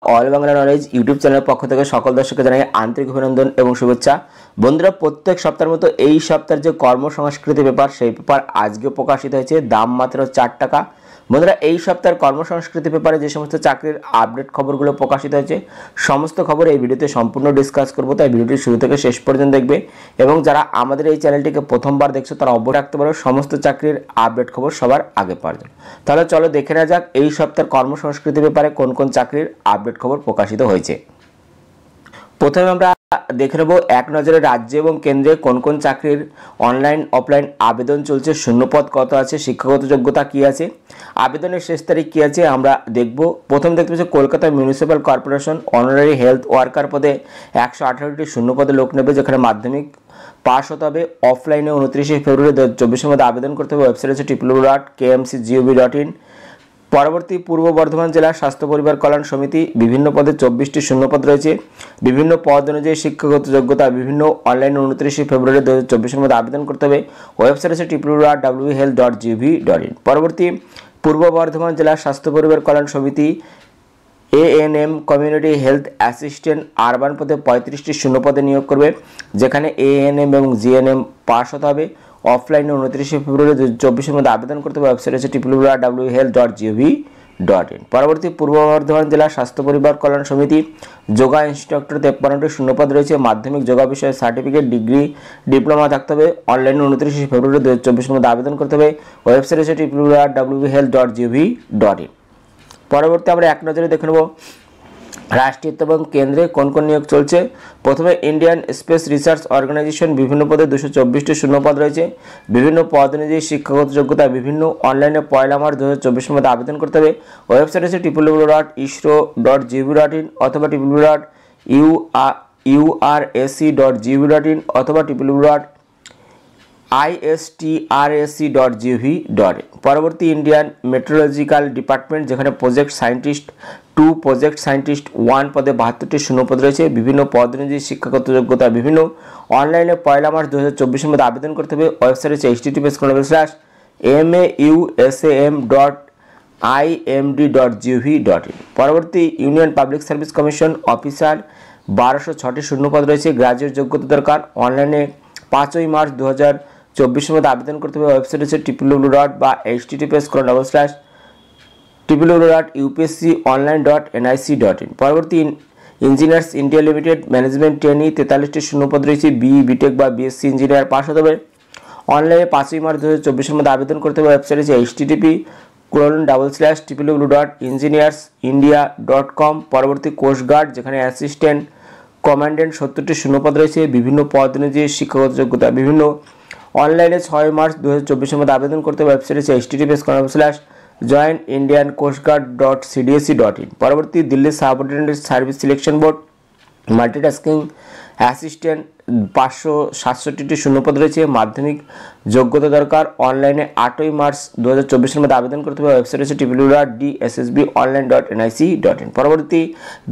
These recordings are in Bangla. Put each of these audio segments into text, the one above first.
অল বাংলা নলেজ ইউটিউব চ্যানেলের পক্ষ থেকে সকল দর্শককে জানাই আন্তরিক অভিনন্দন এবং শুভেচ্ছা। বন্ধুরা, প্রত্যেক সপ্তাহের মতো এই সপ্তাহের যে কর্মসংস্কৃতি পেপার, সেই পেপার আজকে প্রকাশিত হয়েছে। দাম মাত্র 4 টাকা। বন্ধুরা, এই সপ্তাহের কর্মসংস্কৃতি পেপারে যে সমস্ত চাকরির আপডেট খবরগুলো প্রকাশিত হয়েছে, সমস্ত খবর এই ভিডিওতে সম্পূর্ণ ডিসকাস করবো, তাই ভিডিওটি শুরু থেকে শেষ পর্যন্ত দেখবে। এবং যারা আমাদের এই চ্যানেলটিকে প্রথমবার দেখছো তারা অবশ্যই রাখতে পারো সমস্ত চাকরির আপডেট খবর সবার আগে পাওয়ার জন্য। তাহলে চলো দেখে নেওয়া যাক এই সপ্তাহের কর্মসংস্কৃতি পেপারে কোন কোন চাকরির আপডেট খবর প্রকাশিত হয়েছে। প্রথমে আমরা দেখে নেব এক নজরে রাজ্য এবং কেন্দ্রে কোন কোন চাকরির অনলাইন অফলাইন আবেদন চলছে, শূন্যপদ কত আছে, শিক্ষাগত যোগ্যতা কী আছে, আবেদনের শেষ তারিখ কী আছে আমরা দেখব। প্রথম দেখতে পাচ্ছি Kolkata municipal corporation honorary health worker পদে 118টি শূন্যপদে লোক নেবে, যেখানে মাধ্যমিক পাস হতে হবে। অফলাইনে 29শে ফেব্রুয়ারি 2024-এর মধ্যে আবেদন করতে হবে। ওয়েবসাইট হচ্ছে www.kmc.gov.in। পরবর্তী পূর্ব বর্ধমান জেলা স্বাস্থ্য পরিবার কল্যাণ সমিতি, বিভিন্ন পদে 24টি শূন্যপদ রয়েছে। বিভিন্ন পদ অনুযায়ী শিক্ষাগত যোগ্যতা বিভিন্ন অনলাইনে 29শে ফেব্রুয়ারি 2024-এর মধ্যে আবেদন করতে হবে। ওয়েবসাইট হচ্ছে www.whealth.gov.in। পরবর্তী পূর্ব বর্ধমান জেলা স্বাস্থ্য পরিবার কল্যাণ সমিতি ANM community health assistant urban পদে 35টি শূন্যপদে নিয়োগ করবে, যেখানে ANM এবং GNM পাস হতে হবে। অফলাইনে 29শে ফেব্রুয়ারি 2024-এর মধ্যে আবেদন করতে হবে। ওয়েবসাইট হচ্ছে www.health.gov.in। পরবর্তী পূর্ব বর্ধমান জেলা স্বাস্থ্য পরিবার কল্যাণ সমিতি যোগা ইনস্ট্রাক্টর 53টি শূন্যপদ রয়েছে। মাধ্যমিক যোগা বিষয়ে সার্টিফিকেট, ডিগ্রি, ডিপ্লোমা থাকতে হবে। অনলাইনে 29শে ফেব্রুয়ারি 2024-এর মধ্যে আবেদন করতে হবে। ওয়েবসাইট হচ্ছে www.health.gov.in। পরবর্তী আমরা এক নজরে দেখে নেব রাষ্ট্রীয়ত্ব এবং কেন্দ্রে কোন কোন নিয়োগ চলছে। প্রথমে ইন্ডিয়ান স্পেস রিসার্চ অর্গানাইজেশন, বিভিন্ন পদে 224টি শূন্যপদ রয়েছে। বিভিন্ন পদ অনুযায়ী শিক্ষাগত যোগ্যতা বিভিন্ন অনলাইনে 1 মার্চ 2024-এর মধ্যে আবেদন করতে হবে। ওয়েবসাইট হচ্ছে www.isro.gov.in অথবা www.urasc.gov.in অথবা www.istrasc.gov.in। পরবর্তী ইন্ডিয়ান মেট্রোলজিক্যাল ডিপার্টমেন্ট, যেখানে প্রজেক্ট সায়েন্টিস্ট 2, প্রজেক্ট সায়েন্টিস্ট 1 পদে 72টি শূন্যপদ রয়েছে। বিভিন্ন পদ অনুযায়ী শিক্ষাগত যোগ্যতা বিভিন্ন অনলাইনে 1 মার্চ 2024-এর মধ্যে আবেদন করতে হবে। ওয়েবসাইট হচ্ছে https://mausam.imd.gov.in। পরবর্তী union public service commission officer 1206টি শূন্যপদ রয়েছে। গ্রাজুয়েট যোগ্যতা দরকার। অনলাইনে 5 মার্চ 2024-এর মধ্যে আবেদন করতে হবে। ওয়েবসাইট হচ্ছে www.https://www.upsconline.nic.in। পরবর্তী engineers India limited management trainee 43টি শূন্যপদ রয়েছে। BE, BTech বা BSc ইঞ্জিনিয়ার পাস হতে হবে। অনলাইনে 5 মার্চ 2024-এর মধ্যে আবেদন করতে হবে। ওয়েবসাইট হচ্ছে http://www.engineersindia.com। পরবর্তী কোস্টগার্ড, যেখানে অ্যাসিস্ট্যান্ট কমান্ডেন্ট 70টি শূন্যপদ রয়েছে। বিভিন্ন পদ অনুযায়ী শিক্ষাগত যোগ্যতা বিভিন্ন অনলাইনে 6 মার্চ 2024-এর মধ্যে আবেদন করতে হবে। ওয়েবসাইট হচ্ছে https://joinindiancoastguard.cdsc.in। পরবর্তী Delhi subordinate service selection board multitasking assistant 567টি শূন্যপদ রয়েছে। মাধ্যমিক যোগ্যতা দরকার। অনলাইনে 8 মার্চ 2024-এর মধ্যে আবেদন করতে হবে। ওয়েবসাইট হচ্ছে www.dssbonline.nic.in। পরবর্তী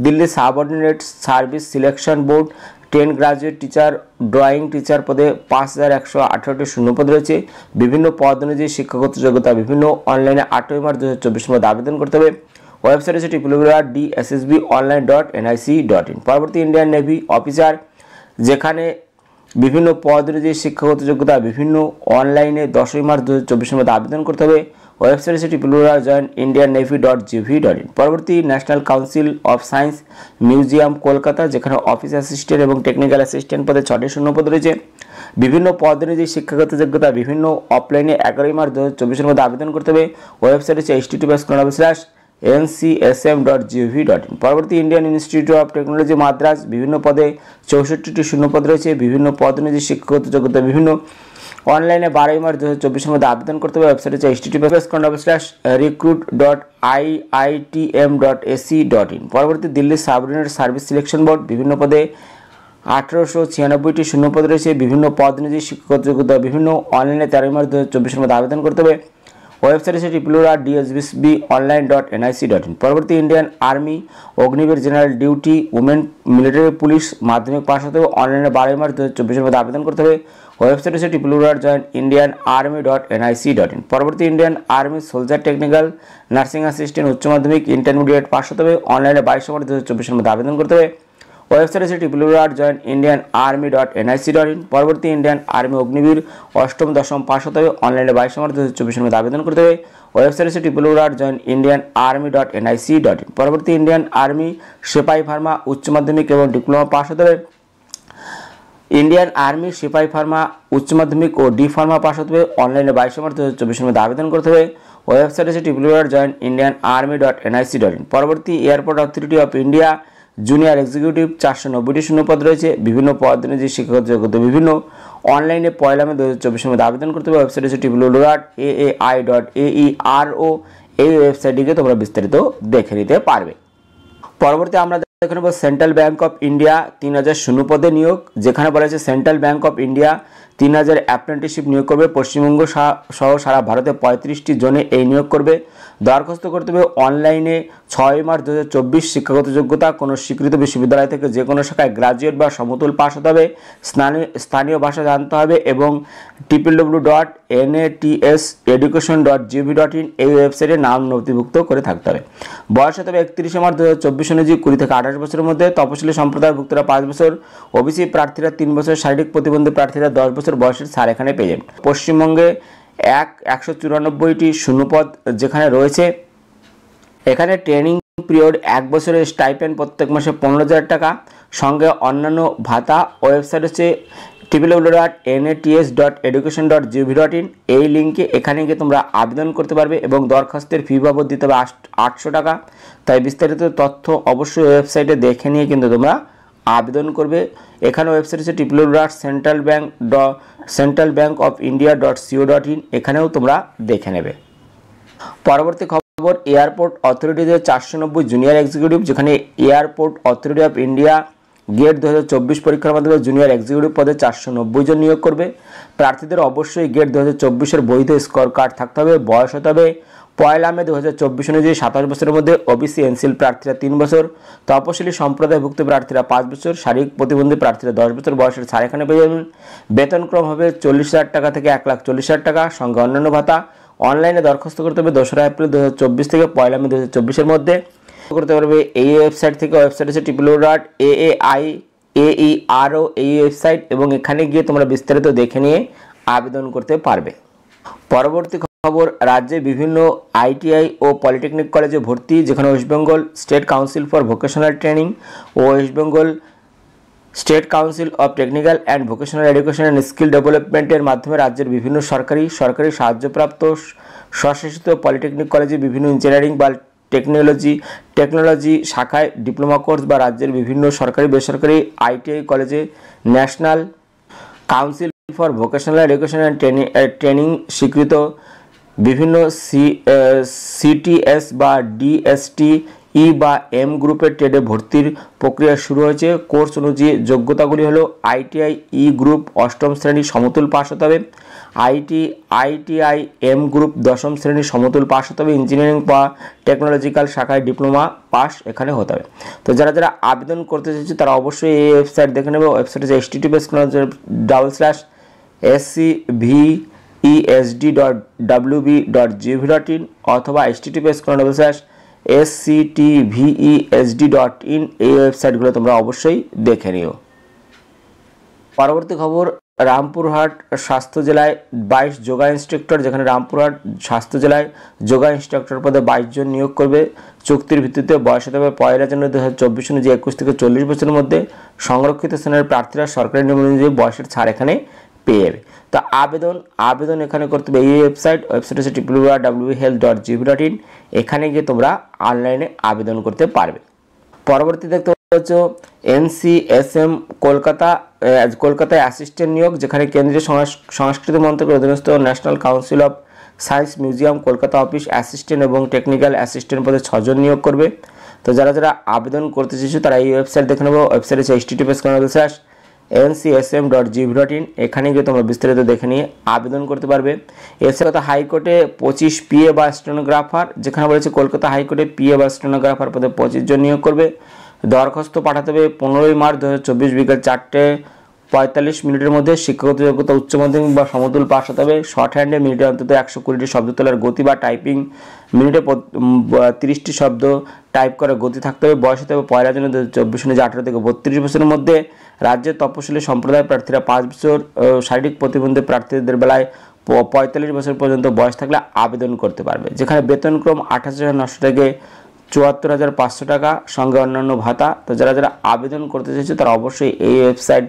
Delhi subordinate service selection board 10 graduate teacher drawing teacher পদে 5118টি শূন্যপদ রয়েছে। বিভিন্ন পদ অনুযায়ী শিক্ষাগত যোগ্যতা বিভিন্ন অনলাইনে 8 মার্চ 2024-এর মধ্যে আবেদন করতে হবে। ওয়েবসাইট হচ্ছে www.dssbonline.nic.in। পরবর্তী ইন্ডিয়ান নেভি অফিসার, যেখানে বিভিন্ন পদ অনুযায়ী শিক্ষাগত যোগ্যতা বিভিন্ন অনলাইনে 10 মার্চ 2024-এর মধ্যে আবেদন করতে হবে। ওয়েবসাইট হচ্ছে www.joinindiannavy.gov.in। পরবর্তী national council of science museum Kolkata, যেখানে অফিস অ্যাসিস্ট্যান্ট এবং টেকনিক্যাল অ্যাসিস্ট্যান্ট পদে 6টি শূন্যপদ রয়েছে। বিভিন্ন পদ অনুযায়ী শিক্ষাগত যোগ্যতা বিভিন্ন অফলাইনে 11 মার্চ 2024-এর মধ্যে আবেদন করতে হবে। ওয়েবসাইট হচ্ছে https://ncsm.gov.in। পরবর্তী Indian institute of technology Madras, বিভিন্ন পদে 64টি শূন্যপদ রয়েছে। বিভিন্ন পদ অনুযায়ী শিক্ষাগত যোগ্যতা বিভিন্ন অনলাইনে 12 মার্চ 2024-এর মধ্যে আবেদন করতে হবে। ওয়েবসাইট হচ্ছে https://recruit.iitm.ac.in। পরবর্তী Delhi subordinate service selection board, বিভিন্ন পদে 1896টি শূন্যপদ রয়েছে। বিভিন্ন পদ অনুযায়ী শিক্ষাগত যোগ্যতা বিভিন্ন অনলাইনে 13 মার্চ 2024-এর মধ্যে আবেদন করতে হবে। ওয়েবসাইট হচ্ছে www.dsbonline.nic.in। পরবর্তী Indian army Agniveer general duty women military police মাধ্যমিক পাস হতে হবে। অনলাইনে 12 মার্চ 2024-এর মধ্যে আবেদন করতে হবে। ওয়েবসাইট হচ্ছে www.joinindianarmy.nic.in। পরবর্তী Indian army soldier technical nursing assistant উচ্চ মাধ্যমিক ইন্টারমিডিয়েট পাস হতে হবে, অনলাইনে 22 মার্চ 2024 মধ্যে আবেদন করতে হবে। ওয়েবসাইট হচ্ছে www.joinindianarmy.nic.in। পরবর্তী ইন্ডিয়ান আর্মি অগ্নিবীর অষ্টম দশম পাস হতে হবে, অনলাইনে 22 মার্চ 2024 মধ্যে আবেদন করতে হবে। ওয়েবসাইট হচ্ছে www.joinindianarmy.nic.in। পরবর্তী ইন্ডিয়ান আর্মি সিপাহি ফার্মা উচ্চ মাধ্যমিক এবং ডিপ্লোমা পাস হতে হবে, ইন্ডিয়ান আর্মি সিপাহি ফার্মা উচ্চ মাধ্যমিক ও ডি ফার্মা পাস হতে হবে, অনলাইনে 22 মার্চ 2024 মধ্যে আবেদন করতে হবে। ওয়েবসাইট হচ্ছে www.joinindianarmy.nic.in। পরবর্তী airport authority of India junior executive 490টি শূন্যপদ রয়েছে, বিভিন্ন পদ অনুযায়ী শিক্ষাগত যোগ্যতা বিভিন্ন, অনলাইনে 1 মে 2024 মধ্যে আবেদন করতে হবে। ওয়েবসাইট হচ্ছে www.aai.aero। এই ওয়েবসাইটটিকে তোমরা বিস্তারিত দেখে নিতে পারবে। পরবর্তী আমরা দেখে নেব সেন্ট্রাল ব্যাংক অফ ইন্ডিয়া 3000 শূন্যপদে নিয়োগ, যেখানে বলা হয়েছে central bank of India 3000 apprenticeship নিয়োগ করবে। পশ্চিমবঙ্গ সহ সারা ভারতে 35টি জোনে এই নিয়োগ করবে। দরখাস্ত করতে হবে অনলাইনে 6 মার্চ 2024। শিক্ষাগত যোগ্যতা কোনো স্বীকৃত বিশ্ববিদ্যালয় থেকে যে কোনো শাখায় গ্রাজুয়েট বা সমতুল পাস হতে হবে, স্থানীয় ভাষা জানতে হবে এবং www.natseducation.gov.in এই ওয়েবসাইটে নাম নথিভুক্ত করে থাকতে হবে। বয়স হতে হবে 31 মার্চ 2024 অনুযায়ী 20 থেকে 28 বছরের মধ্যে। তপশিলি সম্প্রদায়ভুক্তরা 5 বছর, ওবিসি প্রার্থীরা 3 বছর, শারীরিক প্রতিবন্ধী প্রার্থীরা 10 বছর বয়সের ছাড় এখানে পেয়ে যাবেন। পশ্চিমবঙ্গে 194টি শূন্যপদ যেখানে রয়েছে। এখানে ট্রেনিং পিরিয়ড 1 বছরের, স্টাইপেন্ড প্রত্যেক মাসে 15,000 টাকা, সঙ্গে অন্যান্য ভাতা। ওয়েবসাইট হচ্ছে www.nats.education.gov.in। এই লিঙ্কে এখানে গিয়ে তোমরা আবেদন করতে পারবে এবং দরখাস্তের ফি বাবদ দিতে হবে 800 টাকা। তাই বিস্তারিত তথ্য অবশ্যই ওয়েবসাইটে দেখে নিয়ে কিন্তু তোমরা আবেদন করবে। এখানে ওয়েবসাইট হচ্ছে www.centralbank.centralbankofindia.co.in। এখানেও তোমরা দেখে নেবে। পরবর্তী খবর এয়ারপোর্ট অথরিটিতে 490 জুনিয়র এক্সিকিউটিভ, যেখানে airport authority of India GATE 2024 পরীক্ষার মাধ্যমে জুনিয়র এক্সিকিউটিভ পদে 490 জন নিয়োগ করবে। প্রার্থীদের অবশ্যই গেট 2024 বৈধ স্কোর কার্ড থাকতে হবে। বয়স হতে হবে 1 মে 2024 অনুযায়ী 27 বছরের মধ্যে। ওবিসি এনসিএল প্রার্থীরা 3 বছর, তপশিলি সম্প্রদায়ভুক্ত প্রার্থীরা 5 বছর, শারীরিক প্রতিবন্ধী প্রার্থীরা 10 বছর বয়সের ছাড় এখানে পেয়ে যাবেন। বেতনক্রম হবে 40,000 টাকা থেকে 1,40,000 টাকা, সঙ্গে অন্যান্য ভাতা। অনলাইনে দরখাস্ত করতে হবে 2রা এপ্রিল 2024 থেকে 1 মে 2024 মধ্যে করতে পারবে এই ওয়েবসাইট থেকে। ওয়েবসাইট হচ্ছে www.aai.aero এই ওয়েবসাইট, এবং এখানে গিয়ে তোমরা বিস্তারিত দেখে নিয়ে আবেদন করতে পারবে। পরবর্তী খবর রাজ্যে বিভিন্ন আইটিআই ও পলিটেকনিক কলেজে ভর্তি, যেখানে West Bengal state council for vocational training ও West Bengal state council of technical and vocational education and skill ডেভেলপমেন্টের মাধ্যমে রাজ্যের বিভিন্ন সরকারি সাহায্যপ্রাপ্ত স্বশাসিত পলিটেকনিক কলেজে বিভিন্ন ইঞ্জিনিয়ারিং বা টেকনোলজি শাখায় ডিপ্লোমা কোর্স বা রাজ্যের বিভিন্ন সরকারি বেসরকারি আইটিআই কলেজে national council for vocational education and training স্বীকৃত বিভিন্ন সিটিএস বা ডিএসটি ই বা এম গ্রুপের ট্রেডে ভর্তির প্রক্রিয়া শুরু হয়েছে। কোর্স অনুযায়ী যোগ্যতাগুলি হলো আইটিআই ই গ্রুপ 8ম শ্রেণী সমতুল পাস হতে হবে, আইটিআই এম গ্রুপ 10ম শ্রেণী সমতুল পাস হতে হবে, ইঞ্জিনিয়ারিং বা টেকনোলজিক্যাল শাখায় ডিপ্লোমা পাস এখানে হতে হবে। তো যারা আবেদন করতে চাইছে তারা অবশ্যই এই ওয়েবসাইট দেখে নেবে। ওয়েবসাইট হচ্ছে https://scvesd.wb.gov.in অথবা https://sctvesd.in এই ওয়েবসাইটগুলো তোমরা অবশ্যই দেখে নিও। পরবর্তী খবর রামপুরহাট স্বাস্থ্য জেলায় 22 যোগা ইনস্ট্রাক্টর, যেখানে রামপুরহাট স্বাস্থ্য জেলায় যোগা ইনস্ট্রাক্টর পদে 22 জন নিয়োগ করবে। চুক্তির ভিত্তিতে বয়স হতে হবে 1 জানুয়ারি 2024 অনুযায়ী 21 থেকে 40 বছরের মধ্যে। সংরক্ষিত শ্রেণীর প্রার্থীরা সরকারি নিয়ম অনুযায়ী বয়সের ছাড় এখানে পেয়ে যাবে। তো আবেদন এখানে করতে হবে এই ওয়েবসাইট হচ্ছে www.health.gov.in। এখানে গিয়ে তোমরা অনলাইনে আবেদন করতে পারবে। পরবর্তী দেখতে হচ্ছে NCSM কলকাতায় অ্যাসিস্ট্যান্ট নিয়োগ, যেখানে কেন্দ্রীয় সংস্কৃতি মন্ত্রকের অধীনস্থ national council of science museum Kolkata office assistant এবং টেকনিক্যাল অ্যাসিস্ট্যান্ট পদে 6 জন নিয়োগ করবে। তো যারা আবেদন করতে চাইছো তারা এই ওয়েবসাইট দেখে নেবো। ওয়েবসাইট হচ্ছে https://ncsm.gov.in। এখানে গিয়ে তোমরা বিস্তারিত দেখে নিয়ে আবেদন করতে পারবে। এছাড়া হাইকোর্টে 25 PA বা স্টেনোগ্রাফার, যেখানে বলেছে কলকাতা হাইকোর্টে PA বা স্টেনোগ্রাফার পদে 25 জন নিয়োগ করবে। দরখাস্ত পাঠাতে হবে 15 মার্চ 2024 বিকেল 4টে 45 মিনিটের মধ্যে শিক্ষাগত যোগ্যতা উচ্চ মাধ্যমিক বা সমতুল পাস হতে হবে। শর্ট হ্যান্ডে মিনিটে অন্তত 120টি শব্দ তোলার গতি বা টাইপিং মিনিটে 30টি শব্দ টাইপ করার গতি থাকতে হবে। বয়স হতে হবে 1 জানুয়ারি 2024 অনুযায়ী 18 থেকে 32 বছরের মধ্যে। রাজ্যের তপশিলি সম্প্রদায় প্রার্থীরা 5 বছর, শারীরিক প্রতিবন্ধী প্রার্থীদের বেলায় 45 বছর পর্যন্ত বয়স থাকলে আবেদন করতে পারবে। যেখানে বেতনক্রম 28,900 থেকে 74,500 টাকা, সঙ্গে অন্যান্য ভাতা। তো যারা যারা আবেদন করতে চাইছে তারা অবশ্যই এই ওয়েবসাইট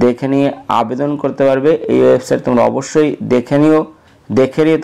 দেখে নিয়ে আবেদন করতে পারবে। এই ওয়েবসাইট তোমরা অবশ্যই দেখে নিয়ে